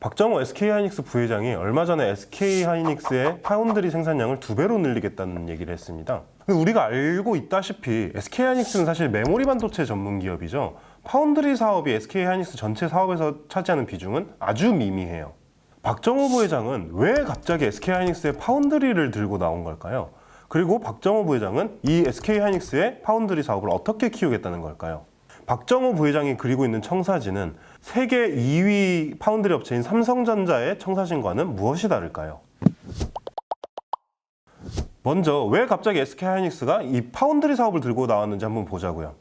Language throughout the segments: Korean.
박정호 SK하이닉스 부회장이 얼마 전에 SK하이닉스의 파운드리 생산량을 2배로 늘리겠다는 얘기를 했습니다. 근데 우리가 알고 있다시피 SK하이닉스는 사실 메모리 반도체 전문 기업이죠. 파운드리 사업이 SK하이닉스 전체 사업에서 차지하는 비중은 아주 미미해요. 박정호 부회장은 왜 갑자기 SK하이닉스의 파운드리를 들고 나온 걸까요? 그리고 박정호 부회장은 이 SK하이닉스의 파운드리 사업을 어떻게 키우겠다는 걸까요? 박정호 부회장이 그리고 있는 청사진은 세계 2위 파운드리 업체인 삼성전자의 청사진과는 무엇이 다를까요? 먼저 왜 갑자기 SK하이닉스가 이 파운드리 사업을 들고 나왔는지 한번 보자고요.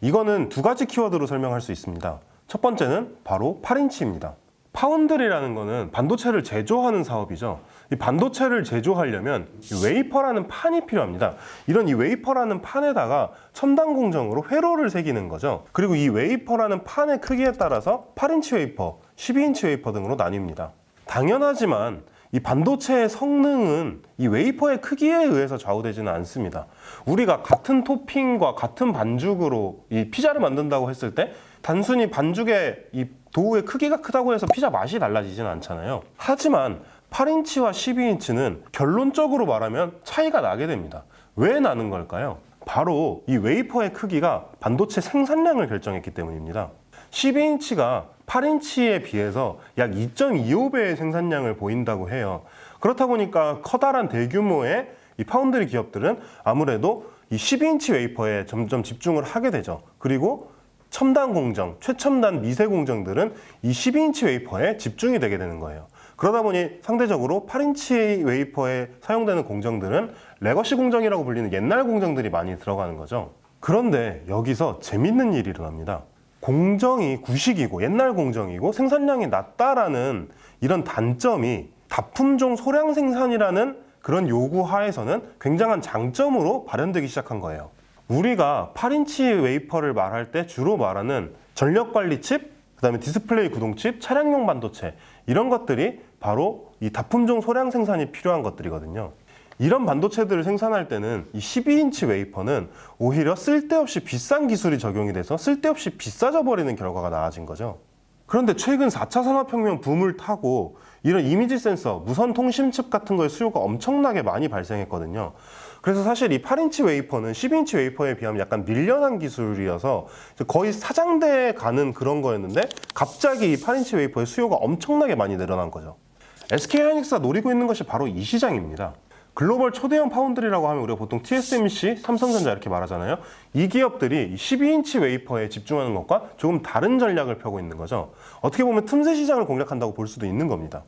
이거는 두 가지 키워드로 설명할 수 있습니다. 첫 번째는 바로 8인치입니다. 파운드리라는 거는 반도체를 제조하는 사업이죠. 이 반도체를 제조하려면 이 웨이퍼라는 판이 필요합니다. 이런 이 웨이퍼라는 판에다가 첨단 공정으로 회로를 새기는 거죠. 그리고 이 웨이퍼라는 판의 크기에 따라서 8인치 웨이퍼, 12인치 웨이퍼 등으로 나뉩니다. 당연하지만 이 반도체의 성능은 이 웨이퍼의 크기에 의해서 좌우되지는 않습니다. 우리가 같은 토핑과 같은 반죽으로 이 피자를 만든다고 했을 때 단순히 반죽의 이 도우의 크기가 크다고 해서 피자 맛이 달라지진 않잖아요. 하지만 8인치와 12인치는 결론적으로 말하면 차이가 나게 됩니다. 왜 나는 걸까요? 바로 이 웨이퍼의 크기가 반도체 생산량을 결정했기 때문입니다. 12인치가 8인치에 비해서 약 2.25배의 생산량을 보인다고 해요. 그렇다 보니까 커다란 대규모의 이 파운드리 기업들은 아무래도 이 12인치 웨이퍼에 점점 집중을 하게 되죠. 그리고 첨단 공정, 최첨단 미세 공정들은 이 12인치 웨이퍼에 집중이 되게 되는 거예요. 그러다 보니 상대적으로 8인치 웨이퍼에 사용되는 공정들은 레거시 공정이라고 불리는 옛날 공정들이 많이 들어가는 거죠. 그런데 여기서 재밌는 일이 일어납니다. 공정이 구식이고 옛날 공정이고 생산량이 낮다라는 이런 단점이 다품종 소량 생산이라는 그런 요구 하에서는 굉장한 장점으로 발현되기 시작한 거예요. 우리가 8인치 웨이퍼를 말할 때 주로 말하는 전력관리 칩, 그 다음에 디스플레이 구동칩, 차량용 반도체 이런 것들이 바로 이 다품종 소량 생산이 필요한 것들이거든요. 이런 반도체들을 생산할 때는 이 12인치 웨이퍼는 오히려 쓸데없이 비싼 기술이 적용이 돼서 쓸데없이 비싸져 버리는 결과가 나아진 거죠. 그런데 최근 4차 산업혁명 붐을 타고 이런 이미지 센서, 무선 통신칩 같은 거의 수요가 엄청나게 많이 발생했거든요. 그래서 사실 이 8인치 웨이퍼는 12인치 웨이퍼에 비하면 약간 밀려난 기술이어서 거의 사장대에 가는 그런 거였는데 갑자기 이 8인치 웨이퍼의 수요가 엄청나게 많이 늘어난 거죠. SK하이닉스가 노리고 있는 것이 바로 이 시장입니다. 글로벌 초대형 파운드리라고 하면 우리가 보통 TSMC, 삼성전자 이렇게 말하잖아요. 이 기업들이 12인치 웨이퍼에 집중하는 것과 조금 다른 전략을 펴고 있는 거죠. 어떻게 보면 틈새 시장을 공략한다고 볼 수도 있는 겁니다.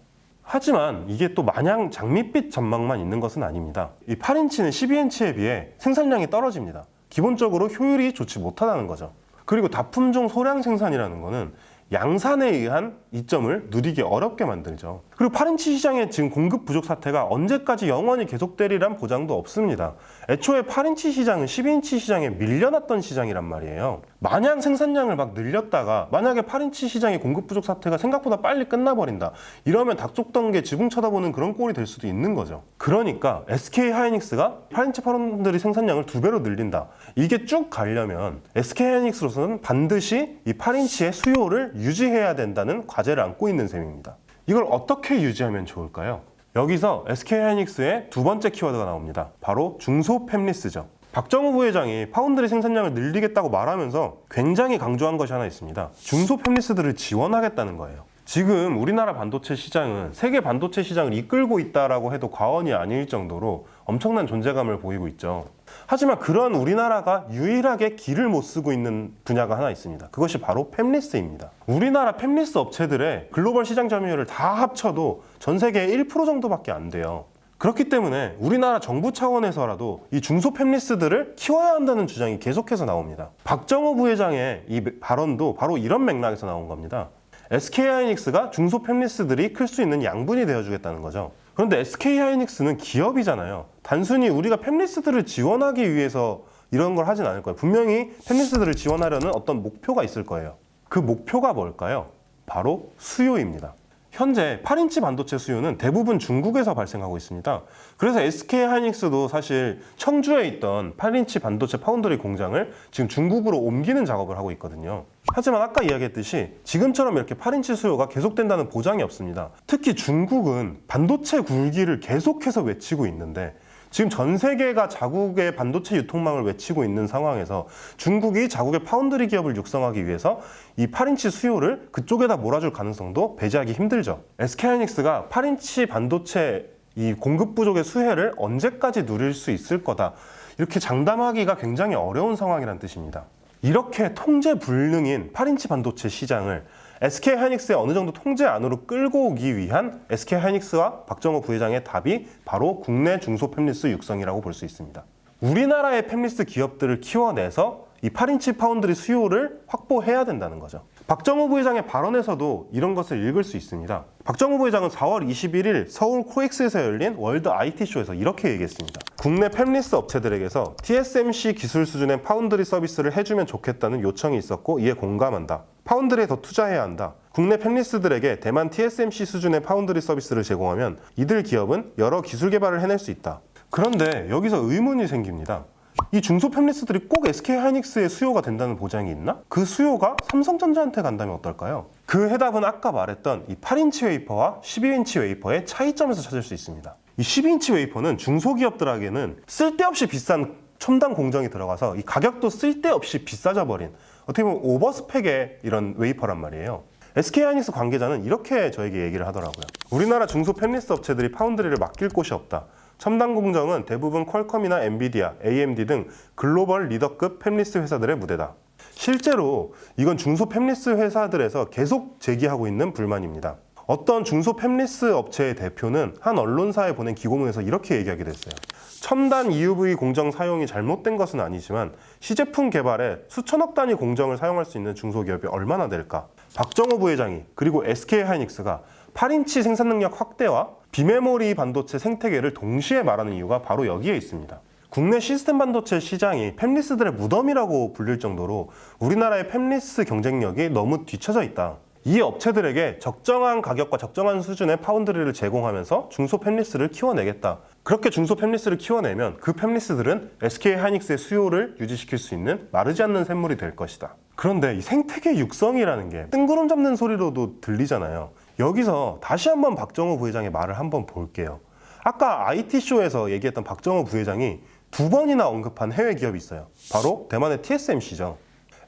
하지만 이게 또 마냥 장밋빛 전망만 있는 것은 아닙니다. 이 8인치는 12인치에 비해 생산량이 떨어집니다. 기본적으로 효율이 좋지 못하다는 거죠. 그리고 다품종 소량 생산이라는 거는 양산에 의한 이점을 누리기 어렵게 만들죠. 그리고 8인치 시장의 지금 공급 부족 사태가 언제까지 영원히 계속되리란 보장도 없습니다. 애초에 8인치 시장은 12인치 시장에 밀려났던 시장이란 말이에요. 마냥 생산량을 막 늘렸다가 만약에 8인치 시장의 공급 부족 사태가 생각보다 빨리 끝나버린다. 이러면 닭쪽던 게 지붕 쳐다보는 그런 꼴이 될 수도 있는 거죠. 그러니까 SK하이닉스가 8인치 파운드리 생산량을 2배로 늘린다. 이게 쭉 가려면 SK하이닉스로서는 반드시 이 8인치의 수요를 유지해야 된다는 과제를 안고 있는 셈입니다. 이걸 어떻게 유지하면 좋을까요? 여기서 SK하이닉스의 두 번째 키워드가 나옵니다. 바로 중소 팹리스죠. 박정호 부회장이 파운드리 생산량을 늘리겠다고 말하면서 굉장히 강조한 것이 하나 있습니다. 중소 팹리스들을 지원하겠다는 거예요. 지금 우리나라 반도체 시장은 세계 반도체 시장을 이끌고 있다라고 해도 과언이 아닐 정도로 엄청난 존재감을 보이고 있죠. 하지만 그런 우리나라가 유일하게 길을 못 쓰고 있는 분야가 하나 있습니다. 그것이 바로 팹리스입니다. 우리나라 팹리스 업체들의 글로벌 시장 점유율을 다 합쳐도 전 세계의 1% 정도밖에 안 돼요. 그렇기 때문에 우리나라 정부 차원에서라도 이 중소 팹리스들을 키워야 한다는 주장이 계속해서 나옵니다. 박정호 부회장의 이 발언도 바로 이런 맥락에서 나온 겁니다. SK하이닉스가 중소 팹리스들이 클 수 있는 양분이 되어주겠다는 거죠. 그런데 SK하이닉스는 기업이잖아요. 단순히 우리가 팹리스들을 지원하기 위해서 이런 걸 하진 않을 거예요. 분명히 팹리스들을 지원하려는 어떤 목표가 있을 거예요. 그 목표가 뭘까요? 바로 수요입니다. 현재 8인치 반도체 수요는 대부분 중국에서 발생하고 있습니다. 그래서 SK하이닉스도 사실 청주에 있던 8인치 반도체 파운드리 공장을 지금 중국으로 옮기는 작업을 하고 있거든요. 하지만 아까 이야기했듯이 지금처럼 이렇게 8인치 수요가 계속된다는 보장이 없습니다. 특히 중국은 반도체 굴기를 계속해서 외치고 있는데 지금 전 세계가 자국의 반도체 유통망을 외치고 있는 상황에서 중국이 자국의 파운드리 기업을 육성하기 위해서 이 8인치 수요를 그쪽에다 몰아줄 가능성도 배제하기 힘들죠. SK하이닉스가 8인치 반도체 이 공급 부족의 수혜를 언제까지 누릴 수 있을 거다, 이렇게 장담하기가 굉장히 어려운 상황이란 뜻입니다. 이렇게 통제 불능인 8인치 반도체 시장을 SK하이닉스의 어느 정도 통제 안으로 끌고 오기 위한 SK하이닉스와 박정호 부회장의 답이 바로 국내 중소 팹리스 육성이라고 볼 수 있습니다. 우리나라의 팹리스 기업들을 키워내서 이 8인치 파운드리 수요를 확보해야 된다는 거죠. 박정호 부회장의 발언에서도 이런 것을 읽을 수 있습니다. 박정호 부회장은 4월 21일 서울 코엑스에서 열린 월드 IT쇼에서 이렇게 얘기했습니다. 국내 팹리스 업체들에게서 TSMC 기술 수준의 파운드리 서비스를 해주면 좋겠다는 요청이 있었고 이에 공감한다. 파운드리에 더 투자해야 한다. 국내 팹리스들에게 대만 TSMC 수준의 파운드리 서비스를 제공하면 이들 기업은 여러 기술 개발을 해낼 수 있다. 그런데 여기서 의문이 생깁니다. 이 중소 팹리스들이 꼭 SK하이닉스의 수요가 된다는 보장이 있나? 그 수요가 삼성전자한테 간다면 어떨까요? 그 해답은 아까 말했던 이 8인치 웨이퍼와 12인치 웨이퍼의 차이점에서 찾을 수 있습니다. 이 12인치 웨이퍼는 중소기업들에게는 쓸데없이 비싼 첨단 공정이 들어가서 이 가격도 쓸데없이 비싸져 버린, 어떻게 보면 오버스펙의 이런 웨이퍼란 말이에요. SK하이닉스 관계자는 이렇게 저에게 얘기를 하더라고요. 우리나라 중소 팹리스 업체들이 파운드리를 맡길 곳이 없다. 첨단 공정은 대부분 퀄컴이나 엔비디아, AMD 등 글로벌 리더급 팹리스 회사들의 무대다. 실제로 이건 중소 팹리스 회사들에서 계속 제기하고 있는 불만입니다. 어떤 중소 팹리스 업체의 대표는 한 언론사에 보낸 기고문에서 이렇게 얘기하기도 했어요. 첨단 EUV 공정 사용이 잘못된 것은 아니지만 시제품 개발에 수천억 단위 공정을 사용할 수 있는 중소기업이 얼마나 될까? 박정호 부회장이 그리고 SK하이닉스가 8인치 생산 능력 확대와 비메모리 반도체 생태계를 동시에 말하는 이유가 바로 여기에 있습니다. 국내 시스템 반도체 시장이 팹리스들의 무덤이라고 불릴 정도로 우리나라의 팹리스 경쟁력이 너무 뒤처져 있다. 이 업체들에게 적정한 가격과 적정한 수준의 파운드리를 제공하면서 중소 팹리스를 키워내겠다. 그렇게 중소 팹리스를 키워내면 그 팹리스들은 SK하이닉스의 수요를 유지시킬 수 있는 마르지 않는 샘물이 될 것이다. 그런데 이 생태계 육성이라는 게 뜬구름 잡는 소리로도 들리잖아요. 여기서 다시 한번 박정호 부회장의 말을 한번 볼게요. 아까 IT쇼에서 얘기했던 박정호 부회장이 2번이나 언급한 해외 기업이 있어요. 바로 대만의 TSMC죠.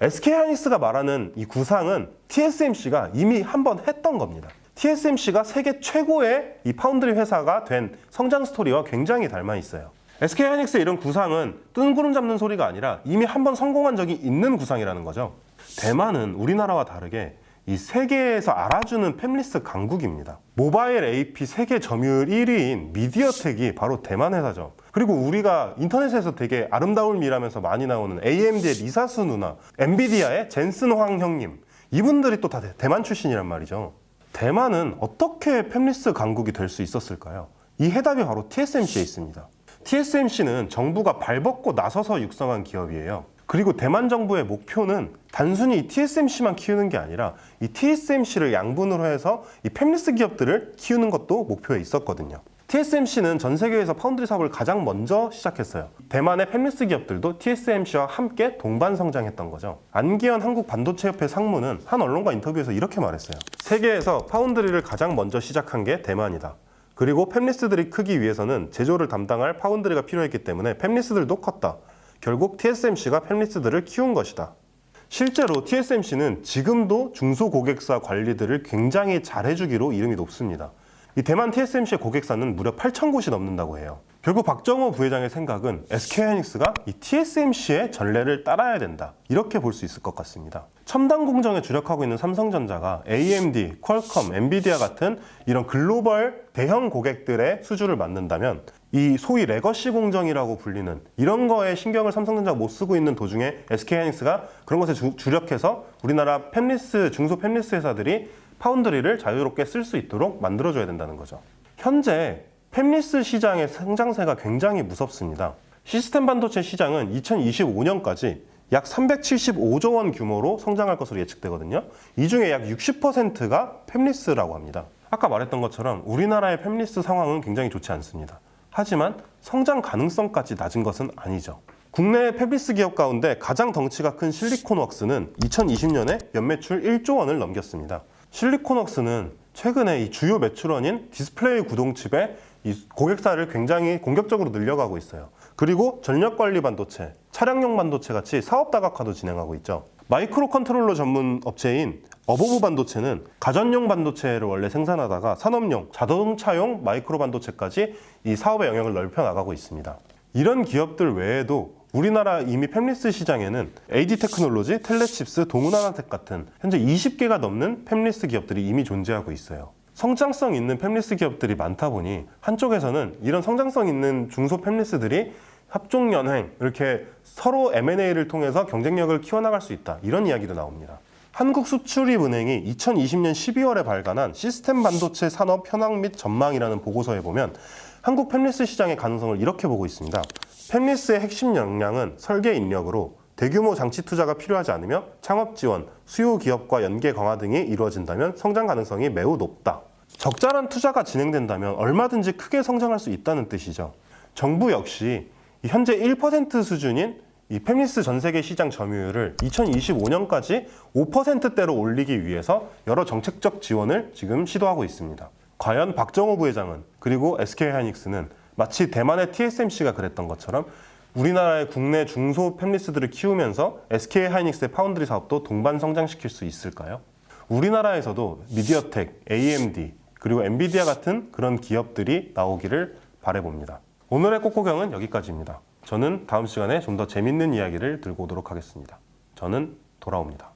SK하이닉스가 말하는 이 구상은 TSMC가 이미 한번 했던 겁니다. TSMC가 세계 최고의 이 파운드리 회사가 된 성장 스토리와 굉장히 닮아 있어요. SK하이닉스의 이런 구상은 뜬구름 잡는 소리가 아니라 이미 한번 성공한 적이 있는 구상이라는 거죠. 대만은 우리나라와 다르게 이 세계에서 알아주는 팹리스 강국입니다. 모바일 AP 세계 점유율 1위인 미디어텍이 바로 대만 회사죠. 그리고 우리가 인터넷에서 되게 아름다운 미라면서 많이 나오는 AMD의 리사수 누나, 엔비디아의 젠슨 황 형님, 이분들이 또 다 대만 출신이란 말이죠. 대만은 어떻게 팹리스 강국이 될 수 있었을까요? 이 해답이 바로 TSMC에 있습니다. TSMC는 정부가 발벗고 나서서 육성한 기업이에요. 그리고 대만 정부의 목표는 단순히 TSMC만 키우는 게 아니라 이 TSMC를 양분으로 해서 이 팹리스 기업들을 키우는 것도 목표에 있었거든요. TSMC는 전 세계에서 파운드리 사업을 가장 먼저 시작했어요. 대만의 팹리스 기업들도 TSMC와 함께 동반 성장했던 거죠. 안기현 한국반도체협회 상무는 한 언론과 인터뷰에서 이렇게 말했어요. 세계에서 파운드리를 가장 먼저 시작한 게 대만이다. 그리고 팹리스들이 크기 위해서는 제조를 담당할 파운드리가 필요했기 때문에 팹리스들도 컸다. 결국 TSMC가 팹리스들을 키운 것이다. 실제로 TSMC는 지금도 중소고객사 관리들을 굉장히 잘해주기로 이름이 높습니다. 이 대만 TSMC의 고객사는 무려 8,000곳이 넘는다고 해요. 결국 박정호 부회장의 생각은 SK하이닉스가 이 TSMC의 전례를 따라야 된다, 이렇게 볼 수 있을 것 같습니다. 첨단 공정에 주력하고 있는 삼성전자가 AMD, 퀄컴, 엔비디아 같은 이런 글로벌 대형 고객들의 수주를 맡는다면 이 소위 레거시 공정이라고 불리는 이런 거에 신경을 삼성전자가 못 쓰고 있는 도중에 SK하이닉스가 그런 것에 주력해서 우리나라 팹리스, 중소 팹리스 회사들이 파운드리를 자유롭게 쓸 수 있도록 만들어줘야 된다는 거죠. 현재 팹리스 시장의 성장세가 굉장히 무섭습니다. 시스템 반도체 시장은 2025년까지 약 375조 원 규모로 성장할 것으로 예측되거든요. 이 중에 약 60%가 팹리스라고 합니다. 아까 말했던 것처럼 우리나라의 팹리스 상황은 굉장히 좋지 않습니다. 하지만 성장 가능성까지 낮은 것은 아니죠. 국내 팹리스 기업 가운데 가장 덩치가 큰 실리콘웍스는 2020년에 연매출 1조 원을 넘겼습니다. 실리콘웍스는 최근에 이 주요 매출원인 디스플레이 구동칩의 이 고객사를 굉장히 공격적으로 늘려가고 있어요. 그리고 전력관리 반도체, 차량용 반도체 같이 사업 다각화도 진행하고 있죠. 마이크로 컨트롤러 전문 업체인 어보브 반도체는 가전용 반도체를 원래 생산하다가 산업용, 자동차용 마이크로 반도체까지 이 사업의 영역을 넓혀 나가고 있습니다. 이런 기업들 외에도 우리나라 이미 팹리스 시장에는 AD테크놀로지, 텔레칩스, 동훈하나텍 같은 현재 20개가 넘는 팹리스 기업들이 이미 존재하고 있어요. 성장성 있는 팹리스 기업들이 많다 보니 한쪽에서는 이런 성장성 있는 중소 팹리스들이 합종연횡, 이렇게 서로 M&A를 통해서 경쟁력을 키워나갈 수 있다, 이런 이야기도 나옵니다. 한국수출입은행이 2020년 12월에 발간한 시스템 반도체 산업 현황 및 전망이라는 보고서에 보면 한국 팹리스 시장의 가능성을 이렇게 보고 있습니다. 팹리스의 핵심 역량은 설계 인력으로 대규모 장치 투자가 필요하지 않으며 창업 지원, 수요 기업과 연계 강화 등이 이루어진다면 성장 가능성이 매우 높다. 적절한 투자가 진행된다면 얼마든지 크게 성장할 수 있다는 뜻이죠. 정부 역시 현재 1% 수준인 이 팹리스 전 세계 시장 점유율을 2025년까지 5%대로 올리기 위해서 여러 정책적 지원을 지금 시도하고 있습니다. 과연 박정호 부회장은, 그리고 SK하이닉스는 마치 대만의 TSMC가 그랬던 것처럼 우리나라의 국내 중소 팹리스들을 키우면서 SK하이닉스의 파운드리 사업도 동반 성장시킬 수 있을까요? 우리나라에서도 미디어텍, AMD, 그리고 엔비디아 같은 그런 기업들이 나오기를 바라봅니다. 오늘의 꽃구경은 여기까지입니다. 저는 다음 시간에 좀 더 재밌는 이야기를 들고 오도록 하겠습니다. 저는 돌아옵니다.